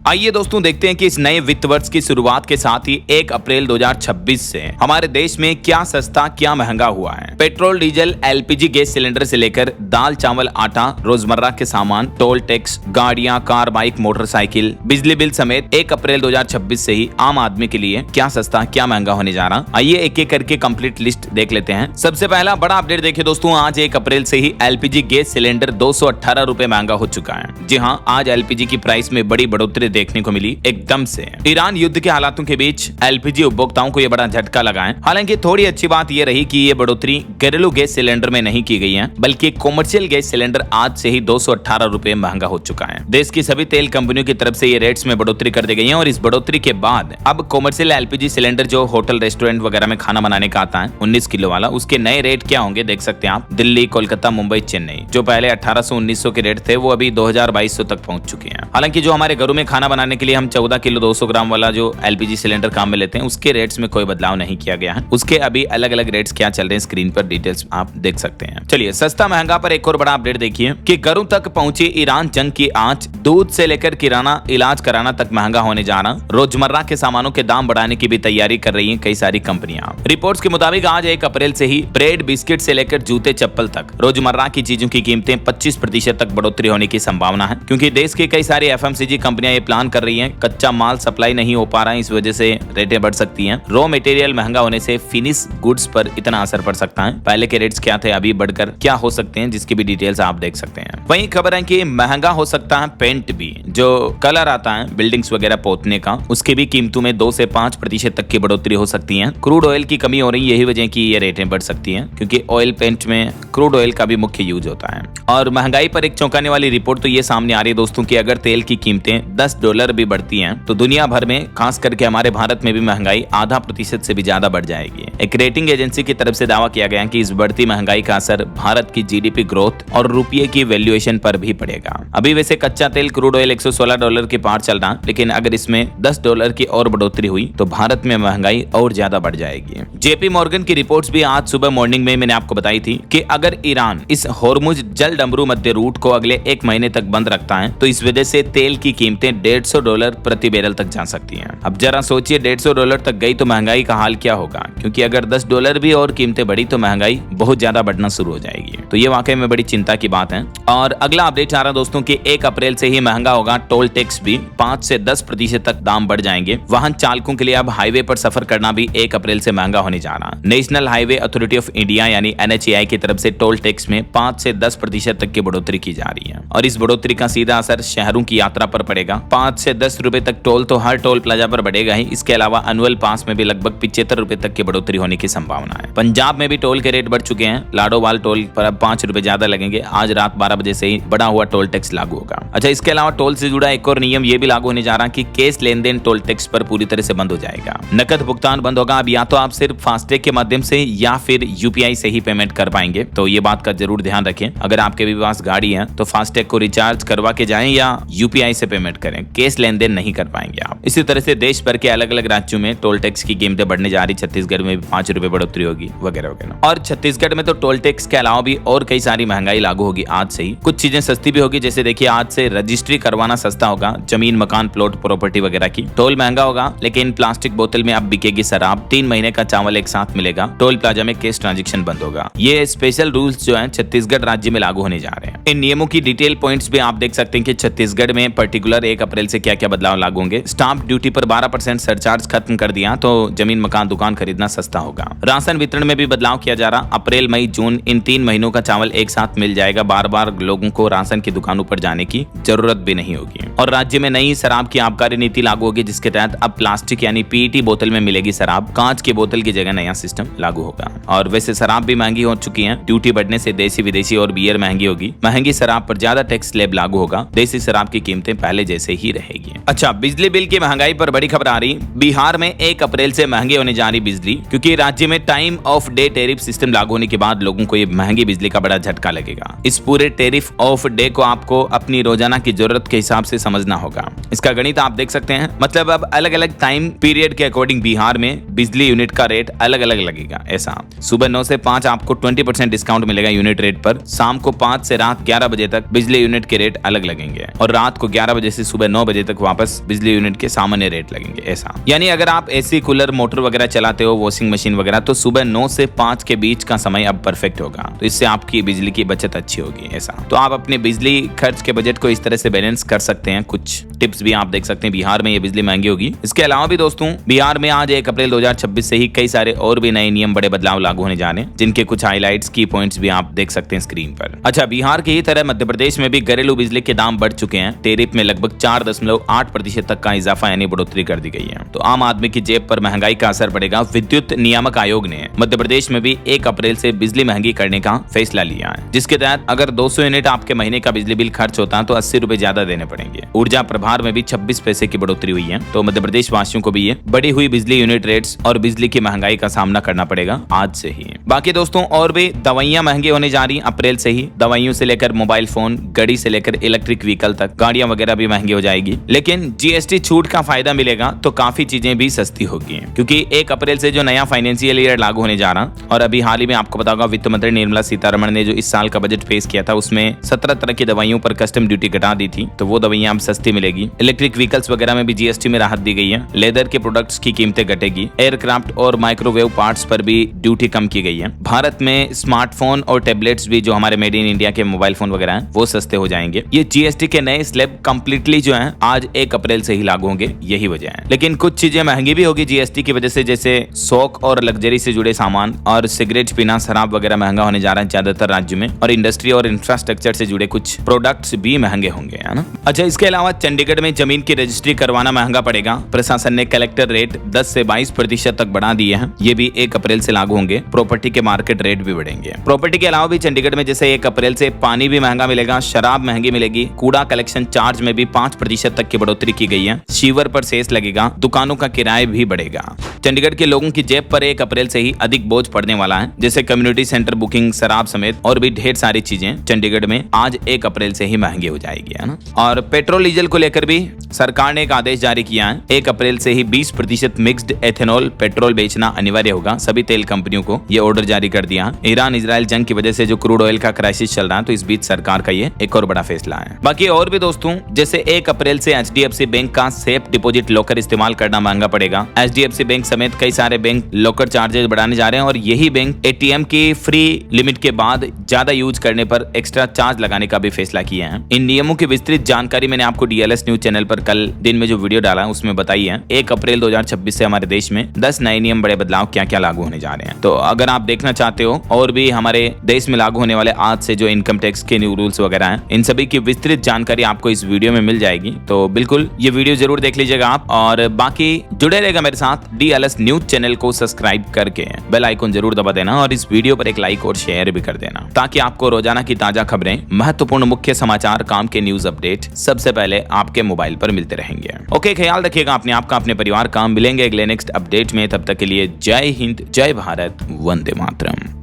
आइए दोस्तों देखते हैं कि इस नए वित्त वर्ष की शुरुआत के साथ ही 1 अप्रैल 2026 से हमारे देश में क्या सस्ता क्या महंगा हुआ है। Petrol, diesel, LPG gas cylinder से लेकर दाल, चावल, आटा, रोजमर्रा के सामान, टोल टैक्स, गाड़ियां, कार, बाइक, मोटरसाइकिल, बिजली बिल समेत 1 अप्रैल 2026 से ही आम आदमी के लिए क्या सस्ता क्या महंगा होने जा रहा। आइए एक एक करके कंप्लीट लिस्ट देख लेते हैं। सबसे पहला बड़ा अपडेट देखिए दोस्तों, आज 1 अप्रैल से ही एलपीजी गैस सिलेंडर 218 रुपए महंगा हो चुका है। जी हाँ, आज एलपीजी की प्राइस में बड़ी बढ़ोतरी देखने को मिली एकदम से। ईरान युद्ध के हालातों के बीच एलपीजी उपभोक्ताओं को यह बड़ा झटका लगा है। हालांकि थोड़ी अच्छी बात यह रही कि ये बढ़ोतरी घरेलू गैस सिलेंडर में नहीं की गई है, बल्कि कॉमर्शियल गैस सिलेंडर आज से ही 218 रुपए महंगा हो चुका है। देश की सभी तेल कंपनियों की तरफ से ये रेट्स में बढ़ोतरी कर दी गई है और इस बढ़ोतरी के बाद अब कॉमर्शियल एलपीजी सिलेंडर जो होटल, रेस्टोरेंट वगैरह में खाना बनाने का आता है 19 किलो वाला, उसके नए रेट क्या होंगे देख सकते हैं आप। दिल्ली, कोलकाता, मुंबई, चेन्नई जो पहले 1800-1900 के रेट थे वो अभी 2000-2200 तक पहुंच चुके हैं। हालांकि जो हमारे घरों में खाना बनाने के लिए हम 14 किलो 200 ग्राम वाला जो एलपीजी सिलेंडर काम में लेते हैं उसके रेट्स में कोई बदलाव नहीं किया गया है। उसके अभी अलग अलग रेट्स क्या चल रहे हैं स्क्रीन पर डिटेल्स आप देख सकते हैं। चलिए सस्ता महंगा पर एक और बड़ा अपडेट देखिए कि घरों तक पहुंची ईरान जंग की आंच, दूध से लेकर किराना, इलाज कराना तक महंगा होने जा रहा। रोजमर्रा के सामानों के दाम बढ़ाने की भी तैयारी कर रही है कई सारी कंपनियां। रिपोर्ट्स के मुताबिक आज 1 अप्रैल से ही ब्रेड, बिस्किट से लेकर जूते, चप्पल तक रोजमर्रा की चीजों की कीमतें 25% तक बढ़ोतरी होने की संभावना है, क्योंकि देश की कई सारी एफएमसीजी कंपनियां ये प्लान कर रही हैं। कच्चा माल सप्लाई नहीं हो पा रहा है, इस वजह से रेटें बढ़ सकती हैं। रॉ मटेरियल महंगा होने से फिनिश गुड्स पर इतना असर पड़ सकता है। पहले के रेट्स क्या थे, अभी बढ़कर क्या हो सकते हैं, जिसकी भी डिटेल्स आप देख सकते हैं। वहीं खबर है कि महंगा हो सकता है पेंट भी, जो कलर आता है बिल्डिंग्स वगैरह पोतने का, उसकी भी कीमतों में 2 से 5% तक की बढ़ोतरी हो सकती है। क्रूड ऑयल की कमी हो रही है, यही वजह की ये रेटें बढ़ सकती हैं, क्योंकि ऑयल पेंट में क्रूड ऑयल का भी मुख्य यूज होता है। और महंगाई पर एक चौंकाने वाली रिपोर्ट तो ये सामने आ रही है दोस्तों कि अगर तेल की कीमतें $10 भी बढ़ती हैं तो दुनिया भर में, खास करके हमारे भारत में भी महंगाई आधा प्रतिशत से भी ज्यादा बढ़ जाएगी। एक रेटिंग एजेंसी की तरफ से दावा किया गया कि इस बढ़ती महंगाई का असर भारत की जीडीपी ग्रोथ और रुपये की वैल्यूएशन पर भी पड़ेगा। अभी वैसे कच्चा तेल क्रूड ऑयल $116 के पार चल रहा, लेकिन अगर इसमें $10 की और बढ़ोतरी हुई तो भारत में महंगाई और ज्यादा बढ़ जाएगी। जेपी मॉर्गन की रिपोर्ट्स भी आज सुबह मॉर्निंग में मैंने आपको बताई थी कि अगर ईरान इस होर्मुज जल डमरू मध्य रूट को अगले 1 महीने तक बंद रखता है तो इस वजह से तेल की कीमतें $150 प्रति बैरल तक जा सकती हैं। अब जरा सोचिए $150 तक गई तो महंगाई का हाल क्या होगा, क्योंकि अगर $10 भी और कीमतें बढ़ी तो महंगाई बहुत ज्यादा बढ़ना शुरू हो जाएगी। तो ये वाकई में बड़ी चिंता की बात है। और अगला अपडेट आ रहा दोस्तों कि 1 अप्रैल से ही महंगा होगा टोल टैक्स भी, 5 से 10% तक दाम बढ़ जाएंगे। वाहन चालकों के लिए अब हाईवे पर सफर करना भी 1 अप्रैल से महंगा होने जा रहा। National highway authority of India यानी NHAI की तरफ से टोल टैक्स में 5 से 10% तक की बढ़ोतरी की जा रही है और इस बढ़ोतरी का सीधा असर शहरों की यात्रा पर पड़ेगा। 5 से 10 रुपए तक टोल तो हर टोल प्लाजा पर बढ़ेगा ही, इसके अलावा एनुअल पास में भी लगभग 75 रुपए तक की बढ़ोतरी होने की संभावना है। पंजाब में भी टोल के रेट बढ़ चुके हैं। लाडोवाल टोल पर अब 5 रुपए ज्यादा लगेंगे। आज रात 12 बजे से ही बढ़ा हुआ टोल टैक्स लागू होगा। अच्छा, इसके अलावा टोल से जुड़ा एक और नियम ये भी लागू होने जा रहा है कि कैश लेन देन टोल टैक्स पर पूरी तरह से बंद हो जाएगा। नकद भुगतान बंद होगा। अब या तो आप सिर्फ फास्टैग के माध्यम से या फिर यूपीआई से ही पेमेंट कर पाएंगे, तो ये बात का जरूर ध्यान रखें। अगर आपके भी पास गाड़ी है तो फास्टैग को रिचार्ज करवा के जाएं या यूपीआई से पेमेंट करें, कैश लेन देन नहीं कर पाएंगे आप। इसी तरह से देश भर के अलग अलग राज्यों में टोल टैक्स की कीमतें बढ़ने जा रही। छत्तीसगढ़ में भी 5 रुपए बढ़ोतरी होगी वगैरह वगैरह। और छत्तीसगढ़ में तो टोल टैक्स के अलावा भी और कई सारी महंगाई लागू होगी आज से ही। कुछ चीजें सस्ती भी होगी, जैसे देखिए आज से रजिस्ट्री करवाना सस्ता होगा, जमीन, मकान, प्लॉट, प्रॉपर्टी वगैरह की। टोल महंगा होगा, लेकिन प्लास्टिक बोतल में अब बिकेगी शराब। 3 महीने का चावल एक साथ मिलेगा। टोल प्लाजा में कैश ट्रांजैक्शन बंद होगा। ये स्पेशल रूल्स जो है छत्तीसगढ़ राज्य में लागू होने जा रहे हैं। इन नियमों की डिटेल पॉइंट्स भी आप देख सकते हैं कि छत्तीसगढ़ में पर्टिकुलर 1 अप्रैल से क्या क्या बदलाव लागू होंगे। स्टाम्प ड्यूटी पर 12% सरचार्ज खत्म कर दिया, तो जमीन, मकान, दुकान खरीदना सस्ता होगा। राशन वितरण में भी बदलाव किया जा रहा। अप्रैल, मई, जून इन 3 महीनों का चावल एक साथ मिल जाएगा। बार बार लोगों को राशन की दुकानों पर जाने की जरूरत भी नहीं होगी। और राज्य में नई शराब की आबकारी नीति लागू होगी, जिसके तहत अब प्लास्टिक यानी पीईटी बोतल में मिलेगी शराब। कांच की बोतल की जगह नया सिस्टम लागू होगा। और वैसे शराब भी महंगी हो चुकी है। ड्यूटी बढ़ने से देसी, विदेशी और बियर महंगी होगी। महंगी शराब पर ज्यादा टैक्स स्लैब लागू होगा। देसी शराब की कीमतें पहले जैसे ही रहेगी। अच्छा, बिजली बिल की महंगाई पर बड़ी खबर आ रही। बिहार में 1 अप्रैल से महंगी होने जा रही बिजली, क्योंकि क्योंकि राज्य में time of day tariff system लागू होने के बाद लोगों को ये महंगी बिजली का बड़ा झटका लगेगा। इस पूरे टैरिफ ऑफ डे को आपको अपनी रोजाना की जरूरत के हिसाब से समझना होगा। इसका गणित आप देख सकते हैं। मतलब अब अलग अलग टाइम पीरियड के अकॉर्डिंग बिहार में बिजली यूनिट का रेट अलग अलग लगेगा। ऐसा सुबह 9 से 5 आपको 20% डिस्काउंट मिलेगा यूनिट रेट पर। शाम को 5 से रात 11 बजे तक बिजली यूनिट के रेट अलग लगेंगे और रात को 11 बजे से सुबह 9 बजे तक वापस बिजली यूनिट के सामान्य रेट लगेंगे। ऐसा यानी अगर आप एसी, कूलर, मोटर वगैरह चलाते हो, वॉशिंग मशीन वगैरह, तो सुबह 9 से 5 के बीच का समय अब परफेक्ट होगा। तो इससे आपकी बिजली की बचत अच्छी होगी। ऐसा तो आप अपने बिजली खर्च के बजट को इस तरह से बैलेंस कर सकते हैं। कुछ टिप्स भी आप देख सकते हैं। बिहार में ये बिजली महंगी होगी। इसके अलावा भी दोस्तों बिहार में आज 1 अप्रैल 2026 से ही कई सारे और भी नए नियम, बड़े बदलाव लागू होने जा रहे हैं, जिनके कुछ हाइलाइट्स, की पॉइंट्स भी आप देख सकते हैं स्क्रीन पर। अच्छा, बिहार की ही तरह मध्य प्रदेश में भी घरेलू बिजली के दाम बढ़ चुके हैं। टैरिफ में लगभग 4.8% तक का इजाफा यानी बढ़ोतरी कर दी गई है। तो आम आदमी की जेब पर महंगाई का असर पड़ेगा। विद्युत नियामक आयोग ने मध्य प्रदेश में भी 1 अप्रैल से बिजली महंगी करने का फैसला लिया है, जिसके तहत अगर 200 यूनिट आपके महीने का बिजली बिल खर्च होता है तो 80 रुपए ज्यादा देने पड़ेंगे। ऊर्जा प्रभार में भी 26 पैसे की बढ़ोतरी हुई है। तो मध्य प्रदेश वासियों को भी ये बढ़ी हुई बिजली यूनिट रेट्स और बिजली की महंगाई का सामना करना पड़ेगा आज से ही। बाकी दोस्तों और भी दवाइयां महंगी होने जा रही अप्रैल से ही। दवाइयों से लेकर मोबाइल फोन, घड़ी से लेकर इलेक्ट्रिक व्हीकल तक, गाड़ियां वगैरह भी महंगी हो जाएगी। लेकिन जीएसटी छूट का फायदा मिलेगा तो काफी चीजें भी सस्ती होगी, क्योंकि 1 अप्रैल से जो नया फाइनेंशियल ईयर लागू होने जा रहा, और अभी हाल ही में आपको बताऊंगा वित्त मंत्री निर्मला सीतारमण ने जो इस साल का बजट पेश किया था उसमें 17 तरह की दवाइयों पर कस्टम ड्यूटी घटा दी थी। तो वो दवाइयां अब सस्ती मिलेगी। इलेक्ट्रिक व्हीकल्स वगैरह में भी जीएसटी में राहत दी गई है। लेदर के प्रोडक्ट्स की कीमतें घटेगी। एयरक्राफ्ट और माइक्रोवेव पार्ट्स पर भी ड्यूटी कम की गई है। भारत में स्मार्टफोन और टैबलेट्स भी जो हमारे मेड इन इंडिया के मोबाइल फोन वगैरह हैं वो सस्ते हो जाएंगे। ये जीएसटी के नए स्लैब कंप्लीटली जो है आज 1 अप्रैल से ही लागू होंगे, यही वजह है। लेकिन कुछ चीजें महंगी भी होगी जीएसटी की वजह से, जैसे शौक और लग्जरी से जुड़े सामान और सिगरेट पीना, शराब वगैरह महंगा होने जा रहा है ज्यादातर राज्य में, और इंडस्ट्री और इंफ्रास्ट्रक्चर से जुड़े कुछ प्रोडक्ट्स भी महंगे होंगे, है ना। अच्छा, इसके अलावा चंडीगढ़ में जमीन की रजिस्ट्री करवाना महंगा पड़ेगा। प्रशासन ने कलेक्टर रेट 10 से 22% तक बढ़ा दिए हैं। ये भी 1 अप्रैल से लागू होंगे। प्रॉपर्टी के मार्केट रेट भी बढ़ेंगे। प्रॉपर्टी के अलावा भी चंडीगढ़ में जैसे 1 अप्रैल से पानी भी महंगा मिलेगा, शराब महंगी मिलेगी, कूड़ा कलेक्शन चार्ज में भी 5% तक की बढ़ोतरी की गई है। सीवर पर सेस लगेगा, दुकानों का किराया भी बढ़ेगा। चंडीगढ़ के लोगों की जेब पर 1 अप्रैल से ही अधिक बोझ पड़ने वाला है, जैसे कम्युनिटी सेंटर बुकिंग, शराब समेत और भी ढेर सारी चीजें चंडीगढ़ में आज 1 अप्रैल से ही महंगी हो जाएगी, है ना। और पेट्रोल डीजल को लेकर भी सरकार ने एक आदेश जारी किया है। 1 अप्रैल से ही 20% मिक्स्ड एथेनॉल पेट्रोल बेचना अनिवार्य होगा। सभी तेल कंपनियों को ये ऑर्डर जारी कर दिया। ईरान इजराइल जंग की वजह से जो क्रूड ऑयल का क्राइसिस चल रहा है, तो इस बीच सरकार का ये एक और बड़ा फैसला है। बाकी और भी दोस्तों, जैसे 1 अप्रैल से एचडीएफसी बैंक का सेफ डिपॉजिट लॉकर इस्तेमाल करना महंगा पड़ेगा। एचडीएफसी बैंक समेत कई सारे बैंक लॉकर चार्जेस बढ़ाने जा रहे हैं, और यही बैंक एटीएम की फ्री लिमिट के बाद ज्यादा यूज करने पर एक्स्ट्रा चार्ज लगाने का भी फैसला किया है। इन नियमों की विस्तृत जानकारी मैंने आपको डीएलएस न्यूज चैनल पर कल दिन में जो वीडियो डाला उसमें बताई है। 1 अप्रैल 2026 से हमारे देश में 10 नए नियम, बड़े बदलाव क्या क्या लागू होने जा रहे हैं। तो अगर आप देखना चाहते हो और भी हमारे देश में लागू होने वाले आज से जो इनकम टैक्स के न्यू रूल्स वगैरह हैं, इन सभी की विस्तृत जानकारी आपको इस वीडियो में मिल जाएगी। तो बिल्कुल ये वीडियो जरूर देख लीजिएगा आप, और बाकी जुड़े रहेगा मेरे साथ। डीएलएस न्यूज चैनल को सब्सक्राइब करके बेल आइकन जरूर दबा देना, और इस वीडियो पर एक लाइक और शेयर भी कर देना, ताकि आपको रोजाना की ताजा खबरें, महत्वपूर्ण मुख्य समाचार, काम के न्यूज अपडेट सबसे पहले आपके मोबाइल पर मिलते रहेंगे। ओके, ख्याल रखिएगा अपने आप का, अपने परिवार का। मिलेंगे अगले नेक्स्ट अपडेट में। तब तक के लिए जय हिंद, जय भारत, वंदे मातरम।